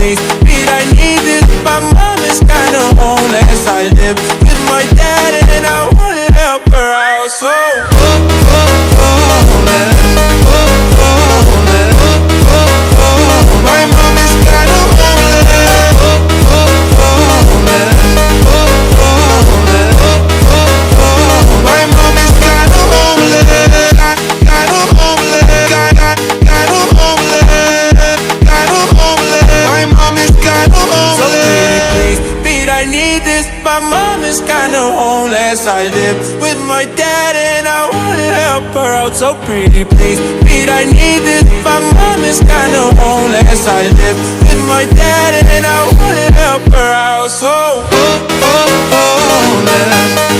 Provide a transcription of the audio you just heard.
please, Pete, I need this. My mom is kinda homeless. I live with my dad and I wanna help her out. So homeless, homeless, my mom is kinda homeless. Homeless, homeless, my mom is kinda homeless. Kinda homeless, kinda homeless, kinda homeless. My mom is kinda homeless. So please, Pete, I need this. My mom is kinda homeless. I live with my dad and I wanna help her out. So pretty, please, Pete, I need this. My mom is kinda homeless. I live with my dad and I wanna help her out. So homeless.